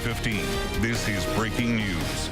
15. This is breaking news.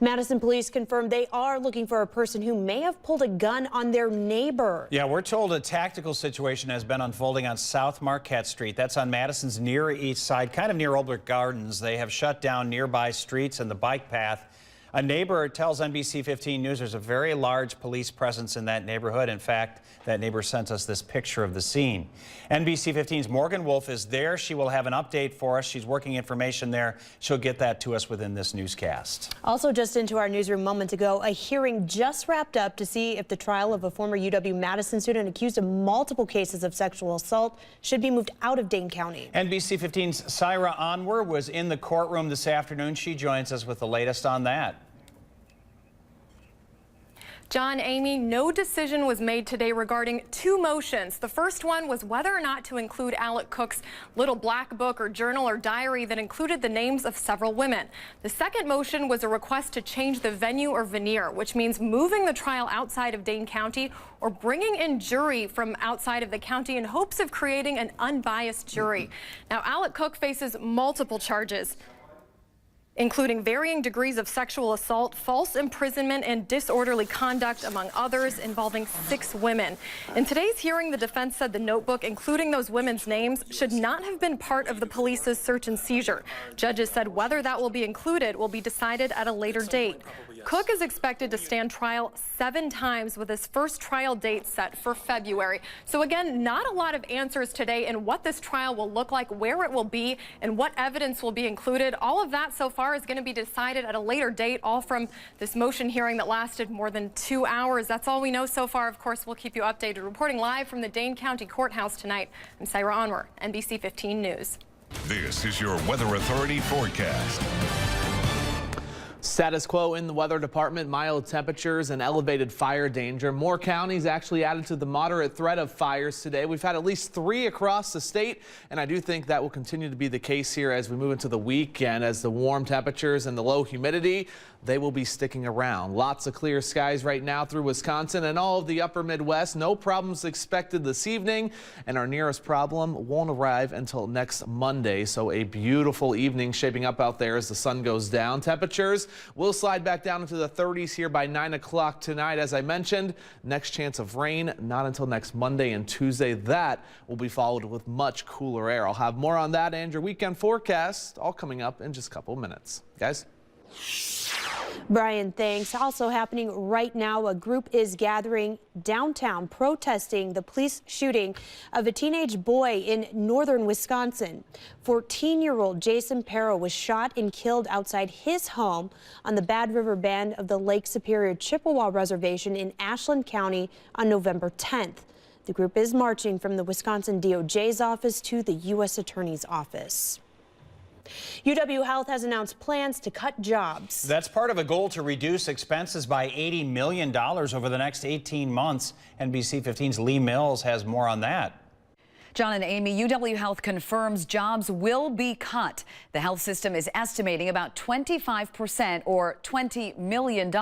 Madison police confirmed they are looking for a person who may have pulled a gun on their neighbor. Yeah, we're told a tactical situation has been unfolding on South Marquette Street. That's on Madison's near east side, kind of near Olbert Gardens. They have shut down nearby streets and the bike path. A neighbor tells NBC 15 News there's a very large police presence in that neighborhood. In fact, that neighbor sent us this picture of the scene. NBC 15's Morgan Wolf is there. She will have an update for us. She's working information there. She'll get that to us within this newscast. Also just into our newsroom moments ago, a hearing just wrapped up to see if the trial of a former UW-Madison student accused of multiple cases of sexual assault should be moved out of Dane County. NBC 15's Syra Onwer was in the courtroom this afternoon. She joins us with the latest on that. John, Amy, no decision was made today regarding two motions. The first one was whether or not to include Alec Cook's little black book or journal or diary that included the names of several women. The second motion was a request to change the venue or veneer, which means moving the trial outside of Dane County or bringing in jury from outside of the county in hopes of creating an unbiased jury. Now, Alec Cook faces multiple charges, including varying degrees of sexual assault, false imprisonment, and disorderly conduct, among others, involving 6 women. In today's hearing, the defense said the notebook, including those women's names, should not have been part of the police's search and seizure. Judges said whether that will be included will be decided at a later date. Cook is expected to stand trial 7 times, with his first trial date set for February. So again, not a lot of answers today in what this trial will look like, where it will be, and what evidence will be included. All of that so far is going to be decided at a later date, all from this motion hearing that lasted more than 2 hours. That's all we know so far. Of course, we'll keep you updated. Reporting live from the Dane County Courthouse tonight, I'm Syra Onwer, NBC 15 News. This is your Weather Authority forecast. Status quo in the weather department, mild temperatures and elevated fire danger. More counties actually added to the moderate threat of fires today. We've had at least 3 across the state, and I do think that will continue to be the case here as we move into the weekend, as the warm temperatures and the low humidity, they will be sticking around. Lots of clear skies right now through Wisconsin and all of the upper Midwest. No problems expected this evening, and our nearest problem won't arrive until next Monday. So a beautiful evening shaping up out there as the sun goes down. Temperatures will slide back down into the 30s here by 9 o'clock tonight. As I mentioned, next chance of rain not until next Monday and Tuesday. That will be followed with much cooler air. I'll have more on that and your weekend forecast all coming up in just a couple of minutes. Guys. Brian, thanks. Also happening right now, a group is gathering downtown protesting the police shooting of a teenage boy in northern Wisconsin. 14-year-old Jason Perro was shot and killed outside his home on the Bad River Bend of the Lake Superior Chippewa Reservation in Ashland County on November 10th. The group is marching from the Wisconsin DOJ's office to the U.S. Attorney's office. UW Health has announced plans to cut jobs. That's part of a goal to reduce expenses by $80 million over the next 18 months. NBC 15's Lee Mills has more on that. John and Amy, UW Health confirms jobs will be cut. The health system is estimating about 25% or $20 million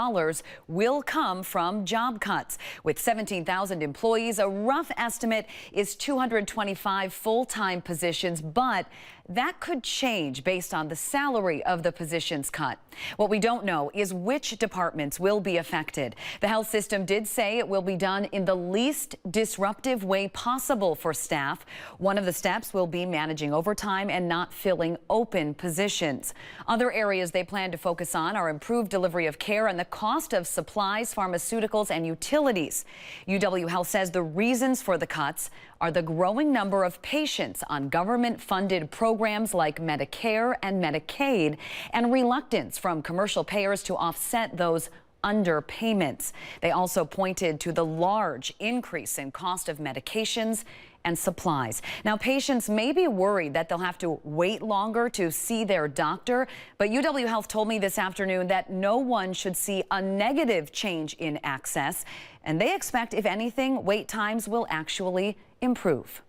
will come from job cuts. With 17,000 employees, a rough estimate is 225 full-time positions, but that could change based on the salary of the positions cut. What we don't know is which departments will be affected. The health system did say it will be done in the least disruptive way possible for staff. One of the steps will be managing overtime and not filling open positions. Other areas they plan to focus on are improved delivery of care and the cost of supplies, pharmaceuticals, and utilities. UW Health says the reasons for the cuts are the growing number of patients on government-funded programs like Medicare and Medicaid and reluctance from commercial payers to offset those underpayments. They also pointed to the large increase in cost of medications and supplies. Now, patients may be worried that they'll have to wait longer to see their doctor, but UW Health told me this afternoon that no one should see a negative change in access, and they expect, if anything, wait times will actually improve.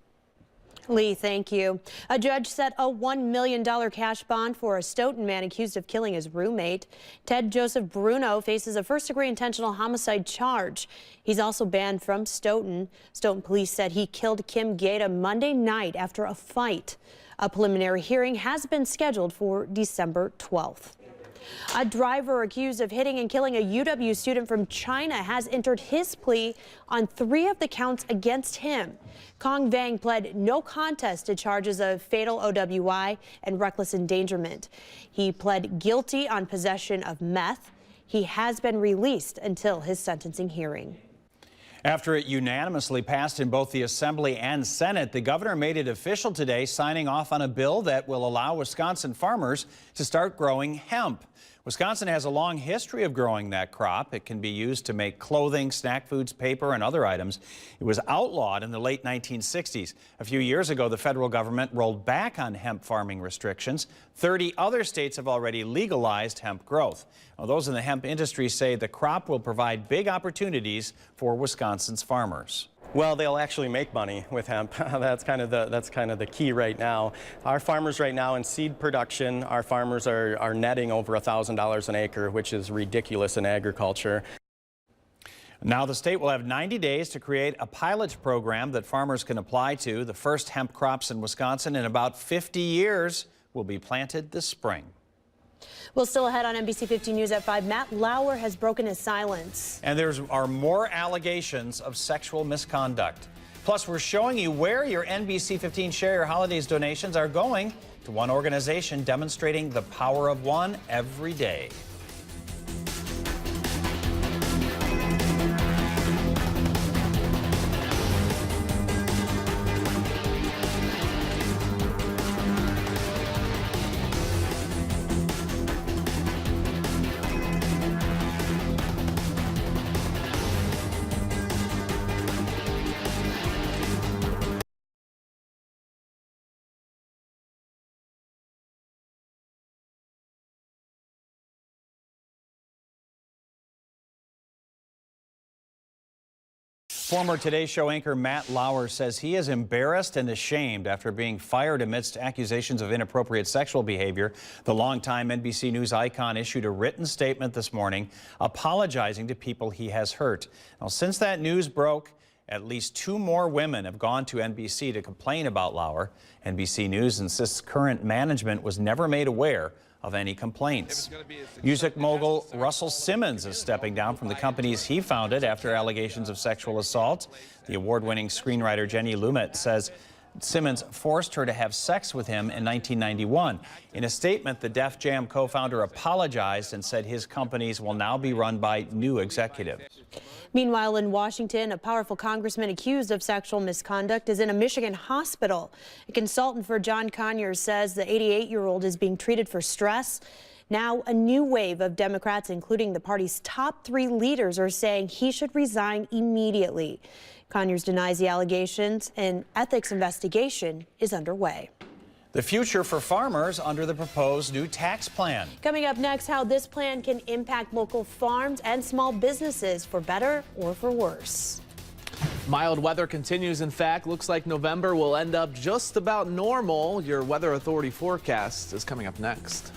Lee, thank you. A judge set a $1 million cash bond for a Stoughton man accused of killing his roommate. Ted Joseph Bruno faces a first-degree intentional homicide charge. He's also banned from Stoughton. Stoughton police said he killed Kim Gaeta Monday night after a fight. A preliminary hearing has been scheduled for December 12th. A driver accused of hitting and killing a UW student from China has entered his plea on 3 of the counts against him. Kong Vang pled no contest to charges of fatal OWI and reckless endangerment. He pled guilty on possession of meth. He has been released until his sentencing hearing. After it unanimously passed in both the Assembly and Senate, the governor made it official today, signing off on a bill that will allow Wisconsin farmers to start growing hemp. Wisconsin has a long history of growing that crop. It can be used to make clothing, snack foods, paper, and other items. It was outlawed in the late 1960s. A few years ago, the federal government rolled back on hemp farming restrictions. 30 other states have already legalized hemp growth. Now, those in the hemp industry say the crop will provide big opportunities for Wisconsin's farmers. Well, they'll actually make money with hemp. That's kind of the key right now. Our farmers right now in seed production, our farmers are netting over $1,000 an acre, which is ridiculous in agriculture. Now the state will have 90 days to create a pilot program that farmers can apply to. The first hemp crops in Wisconsin in about 50 years will be planted this spring. Well, still ahead on NBC 15 News at 5, Matt Lauer has broken his silence. And there are more allegations of sexual misconduct. Plus, we're showing you where your NBC 15 Share Your Holidays donations are going to one organization demonstrating the power of one every day. Former Today Show anchor Matt Lauer says he is embarrassed and ashamed after being fired amidst accusations of inappropriate sexual behavior. The longtime NBC News icon issued a written statement this morning apologizing to people he has hurt. Now, since that news broke, at least 2 more women have gone to NBC to complain about Lauer. NBC News insists current management was never made aware of any complaints. Music mogul Russell Simmons is stepping down from the companies he founded after allegations of sexual assault. The award-winning screenwriter Jenny Lumet says Simmons forced her to have sex with him in 1991. In a statement, the Def Jam co-founder apologized and said his companies will now be run by new executives. Meanwhile, in Washington, a powerful congressman accused of sexual misconduct is in a Michigan hospital. A consultant for John Conyers says the 88-year-old is being treated for stress. Now, a new wave of Democrats, including the party's top 3 leaders, are saying he should resign immediately. Conyers denies the allegations. An ethics investigation is underway. The future for farmers under the proposed new tax plan. Coming up next, how this plan can impact local farms and small businesses for better or for worse. Mild weather continues. In fact, looks like November will end up just about normal. Your Weather Authority forecast is coming up next.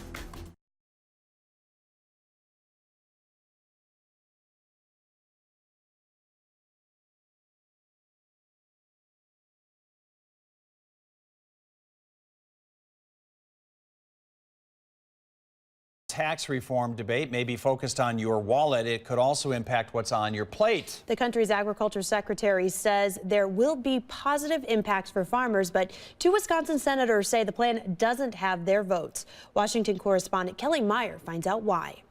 Tax reform debate may be focused on your wallet. It could also impact what's on your plate. The country's agriculture secretary says there will be positive impacts for farmers, but 2 Wisconsin senators say the plan doesn't have their votes. Washington correspondent Kelly Meyer finds out why.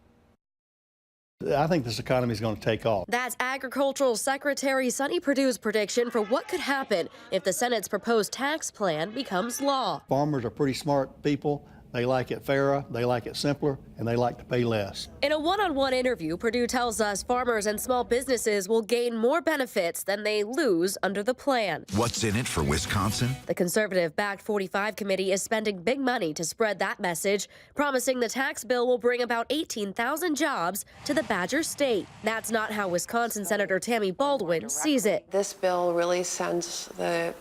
I think this economy is going to take off. That's Agricultural Secretary Sonny Perdue's prediction for what could happen if the Senate's proposed tax plan becomes law. Farmers are pretty smart people. They like it fairer, they like it simpler, and they like to pay less. In a one-on-one interview, Perdue tells us farmers and small businesses will gain more benefits than they lose under the plan. What's in it for Wisconsin? The conservative-backed 45 committee is spending big money to spread that message, promising the tax bill will bring about 18,000 jobs to the Badger State. That's not how Wisconsin Senator Tammy Baldwin sees it. This bill really sends the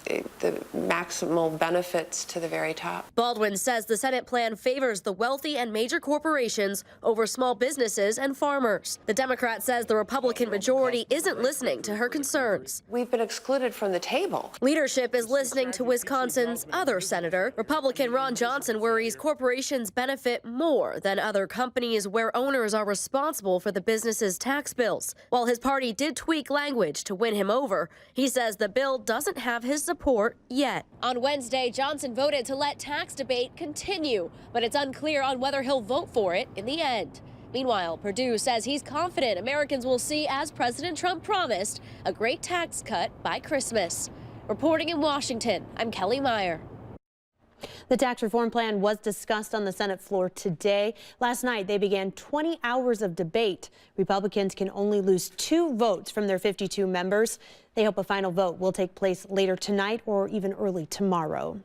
the maximal benefits to the very top. Baldwin says the Senate plan favors the wealthy and major corporations over small businesses and farmers. The Democrat says the Republican majority isn't listening to her concerns. We've been excluded from the table. Leadership is listening to Wisconsin's other senator. Republican Ron Johnson worries corporations benefit more than other companies where owners are responsible for the business's tax bills. While his party did tweak language to win him over, he says the bill doesn't have his support yet. On Wednesday, Johnson voted to let tax debate continue, but it's unclear on whether he'll vote for it in the end. Meanwhile, Perdue says he's confident Americans will see, as President Trump promised, a great tax cut by Christmas. Reporting in Washington, I'm Kelly Meyer. The tax reform plan was discussed on the Senate floor today. Last night, they began 20 hours of debate. Republicans can only lose 2 votes from their 52 members. They hope a final vote will take place later tonight or even early tomorrow.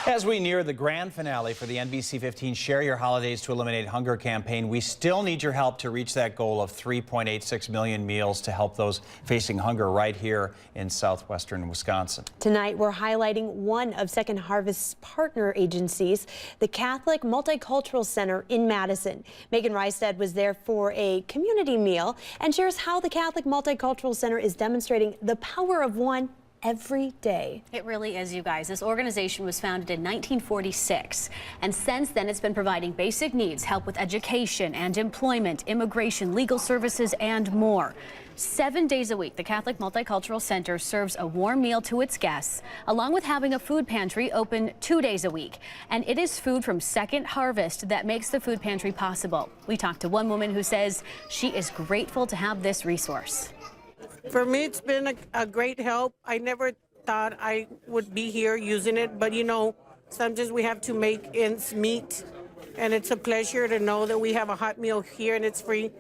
As we near the grand finale for the NBC 15 Share Your Holidays to Eliminate Hunger campaign, we still need your help to reach that goal of 3.86 million meals to help those facing hunger right here in southwestern Wisconsin. Tonight, we're highlighting one of Second Harvest's partner agencies, the Catholic Multicultural Center in Madison. Megan Reisted was there for a community meal and shares how the Catholic Multicultural Center is demonstrating the power of one every day. It really is, you guys. This organization was founded in 1946, and since then it's been providing basic needs, help with education and employment, immigration, legal services, and more. 7 days a week, the Catholic Multicultural Center serves a warm meal to its guests, along with having a food pantry open 2 days a week. And it is food from Second Harvest that makes the food pantry possible. We talked to one woman who says she is grateful to have this resource. For me, it's been a great help. I never thought I would be here using it, but you know, sometimes we have to make ends meet, and it's a pleasure to know that we have a hot meal here and it's free.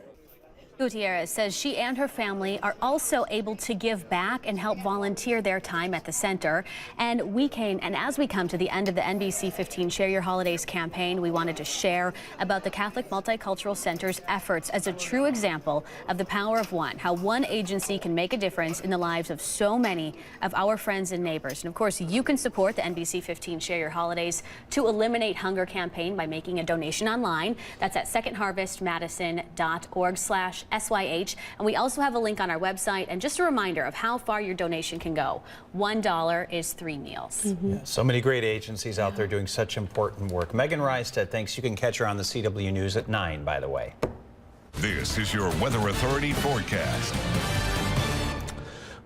Gutierrez says she and her family are also able to give back and help volunteer their time at the center. And as we come to the end of the NBC 15 Share Your Holidays campaign, we wanted to share about the Catholic Multicultural Center's efforts as a true example of the power of one, how one agency can make a difference in the lives of so many of our friends and neighbors. And of course, you can support the NBC 15 Share Your Holidays to Eliminate Hunger campaign by making a donation online. That's at secondharvestmadison.org/SYH. And we also have a link on our website and just a reminder of how far your donation can go. $1 is 3 meals. Yeah, so many great agencies out there doing such important work. Megan Reisted, thanks. You can catch her on the CW News at 9, by the way. This is your Weather Authority forecast.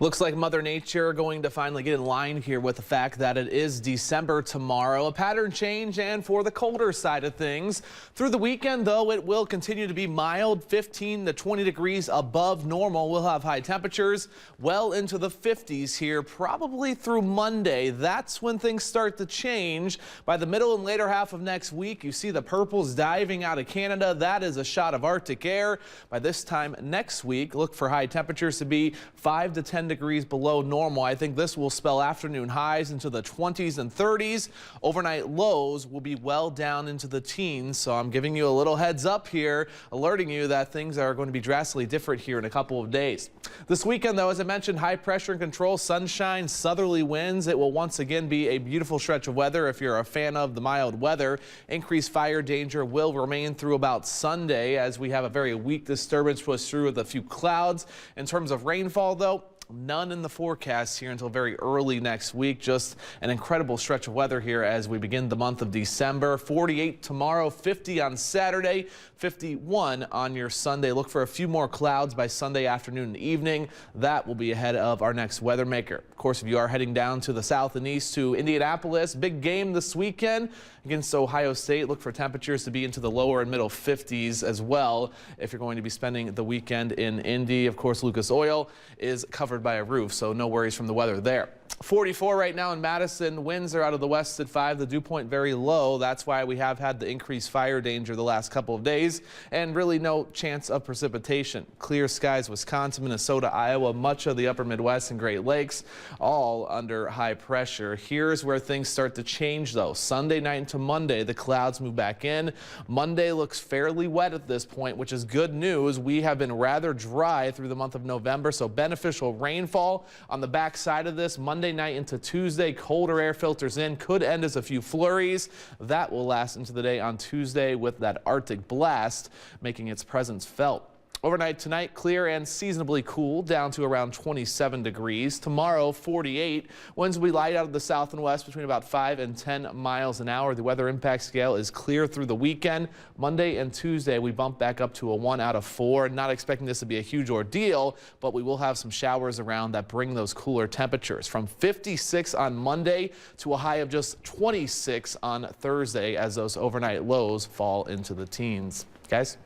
Looks like Mother Nature going to finally get in line here with the fact that it is December tomorrow. A pattern change and for the colder side of things. Through the weekend, though, it will continue to be mild, 15 to 20 degrees above normal. We'll have high temperatures well into the 50s here, probably through Monday. That's when things start to change. By the middle and later half of next week, you see the purples diving out of Canada. That is a shot of Arctic air. By this time next week, look for high temperatures to be 5 to 10 degrees below normal. I think this will spell afternoon highs into the 20s and 30s. Overnight lows will be well down into the teens. So I'm giving you a little heads up here, alerting you that things are going to be drastically different here in a couple of days. This weekend, though, as I mentioned, high pressure and control, sunshine, southerly winds. It will once again be a beautiful stretch of weather if you're a fan of the mild weather. Increased fire danger will remain through about Sunday as we have a very weak disturbance push through with a few clouds. In terms of rainfall, though, none in the forecast here until very early next week. Just an incredible stretch of weather here as we begin the month of December. 48 tomorrow, 50 on Saturday, 51 on your Sunday. Look for a few more clouds by Sunday afternoon and evening. That will be ahead of our next weather maker. Of course, if you are heading down to the south and east to Indianapolis, big game this weekend against Ohio State. Look for temperatures to be into the lower and middle 50s as well if you're going to be spending the weekend in Indy. Of course, Lucas Oil is covered by a roof, so no worries from the weather there. 44 right now in Madison. Winds are out of the west at 5. The dew point very low. That's why we have had the increased fire danger the last couple of days and really no chance of precipitation. Clear skies, Wisconsin, Minnesota, Iowa, much of the upper Midwest and Great Lakes, all under high pressure. Here's where things start to change, though. Sunday night into Monday, the clouds move back in. Monday looks fairly wet at this point, which is good news. We have been rather dry through the month of November, so beneficial rainfall on the backside of this. Monday Monday night into Tuesday. Colder air filters in, could end as a few flurries. That will last into the day on Tuesday with that Arctic blast making its presence felt. Overnight tonight, clear and seasonably cool, down to around 27 degrees. Tomorrow, 48. Winds will be light out of the south and west between about 5 and 10 miles an hour. The weather impact scale is clear through the weekend. Monday and Tuesday, we bump back up to a 1 out of 4. Not expecting this to be a huge ordeal, but we will have some showers around that bring those cooler temperatures from 56 on Monday to a high of just 26 on Thursday as those overnight lows fall into the teens. Guys?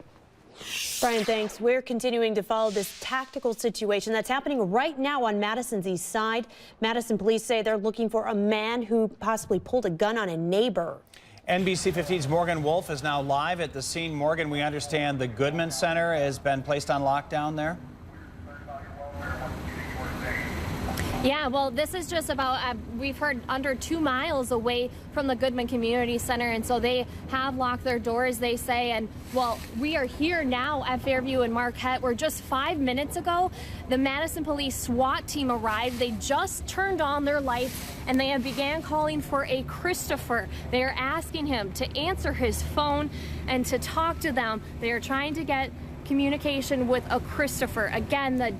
Brian, thanks. We're continuing to follow this tactical situation that's happening right now on Madison's east side. Madison police say they're looking for a man who possibly pulled a gun on a neighbor. NBC 15's Morgan Wolf is now live at the scene. Morgan, we understand the Goodman Center has been placed on lockdown there. Yeah, well, this is just about, we've heard, under 2 miles away from the Goodman Community Center, and so they have locked their doors, they say. And, well, we are here now at Fairview and Marquette, where just 5 minutes ago, the Madison Police SWAT team arrived. They just turned on their lights, and they have began calling for a Christopher. They are asking him to answer his phone and to talk to them. They are trying to get communication with a Christopher. Again, the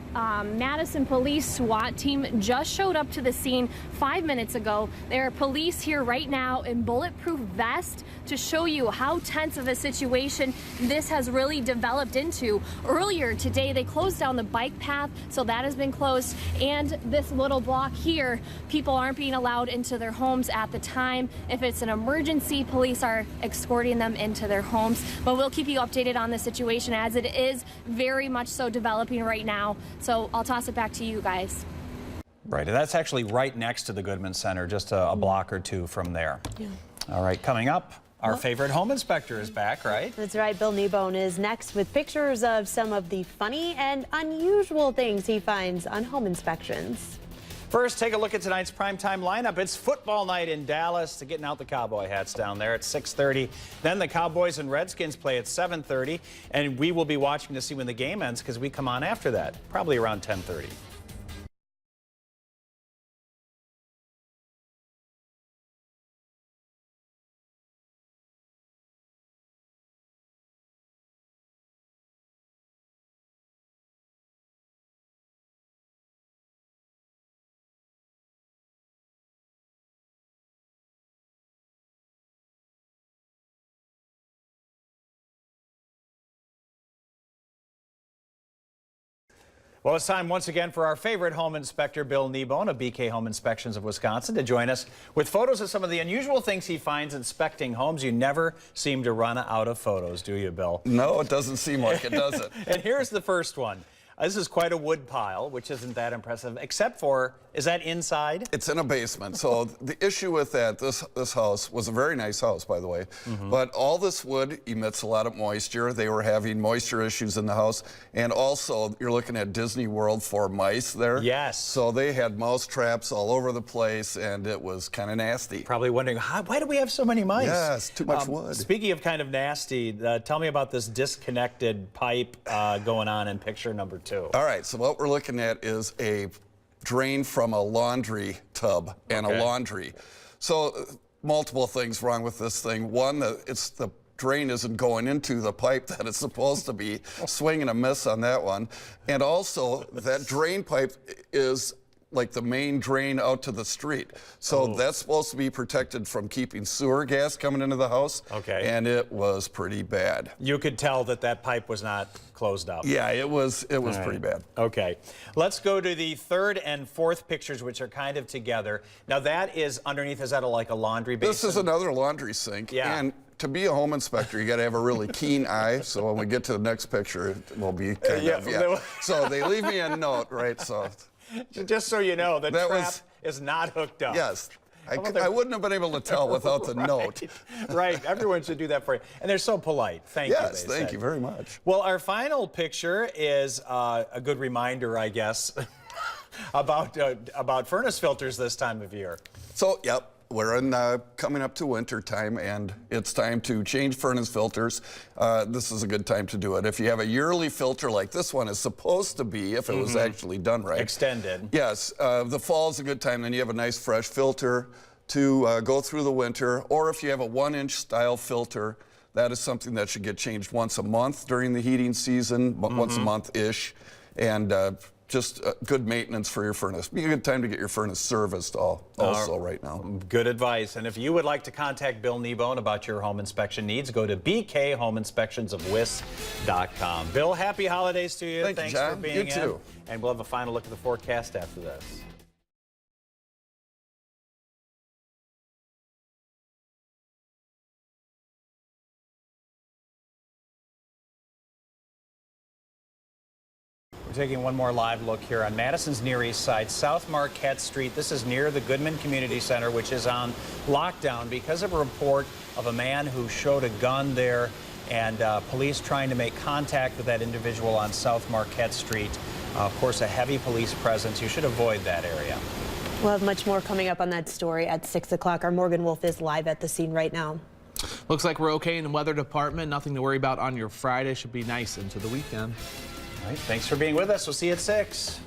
Madison Police SWAT team just showed up to the scene 5 minutes ago. There are police here right now in bulletproof vests to show you how tense of a situation this has really developed into. Earlier today, they closed down the bike path, so that has been closed. And this little block here, people aren't being allowed into their homes at the time. If it's an emergency, police are escorting them into their homes. But we'll keep you updated on the situation as it is very much so developing right now. So I'll toss it back to you guys. Right, and that's actually right next to the Goodman Center, just a block or two from there. Yeah. All right, coming up, our favorite home inspector is back, right? That's right. Bill Kneebone is next with pictures of some of the funny and unusual things he finds on home inspections. First, take a look at tonight's primetime lineup. It's football night in Dallas. Getting out the Cowboy hats down there at 6:30. Then the Cowboys and Redskins play at 7:30. And we will be watching to see when the game ends because we come on after that, probably around 10:30. Well, it's time once again for our favorite home inspector, Bill Kneebone of BK Home Inspections of Wisconsin, to join us with photos of some of the unusual things he finds inspecting homes. You never seem to run out of photos, do you, Bill? No, it doesn't seem like it, does it? And here's the first one. This is quite a wood pile, which isn't that impressive, except for, is that inside? It's in a basement. So the issue with that, this house was a very nice house, by the way, but all this wood emits a lot of moisture. They were having moisture issues in the house, and also you're looking at Disney World for mice there. Yes. So they had mouse traps all over the place, and it was kind of nasty. Probably wondering, why do we have so many mice? Yes, too much wood. Speaking of kind of nasty, tell me about this disconnected pipe going on in picture number 2. All right, so what we're looking at is a drain from a laundry tub and a laundry. So multiple things wrong with this thing. One, the drain isn't going into the pipe that it's supposed to be, swing and a miss on that one. And also that drain pipe is like the main drain out to the street. So that's supposed to be protected from keeping sewer gas coming into the house. Okay. And it was pretty bad. You could tell that that pipe was not closed up. Yeah, it was pretty bad. Okay. Let's go to the third and fourth pictures, which are kind of together. Now that is underneath, is that like a laundry basin? This is another laundry sink. Yeah. And to be a home inspector, you got to have a really keen eye. So when we get to the next picture, it will be kind of, yeah. So they leave me a note, right? So just so you know, the trap is not hooked up. Yes. I wouldn't have been able to tell without the note. Right. Everyone should do that for you. And they're so polite. Thank you. Yes, thank you very much. Well, our final picture is a good reminder, I guess, about furnace filters this time of year. So, yep. we're coming up to winter time, and it's time to change furnace filters. This is a good time to do it. If you have a yearly filter like this one is supposed to be, if it was actually done right. Extended. Yes, the fall is a good time. Then you have a nice fresh filter to go through the winter. Or if you have a 1-inch style filter, that is something that should get changed once a month during the heating season, once a month-ish. And just good maintenance for your furnace. Be a good time to get your furnace serviced also right now. Good advice. And if you would like to contact Bill Kneebone about your home inspection needs, go to bkhomeinspectionsofwis.com. Bill, happy holidays to you. Thanks you, John. For being you in. too. And we'll have a final look at the forecast after this. We're taking one more live look here on Madison's Near East Side, South Marquette Street. This is near the Goodman Community Center, which is on lockdown because of a report of a man who showed a gun there, and police trying to make contact with that individual on South Marquette Street. Of course, a heavy police presence. You should avoid that area. We'll have much more coming up on that story at 6 o'clock. Our Morgan Wolf is live at the scene right now. Looks like we're okay in the weather department. Nothing to worry about on your Friday. Should be nice into the weekend. All right, thanks for being with us. We'll see you at 6.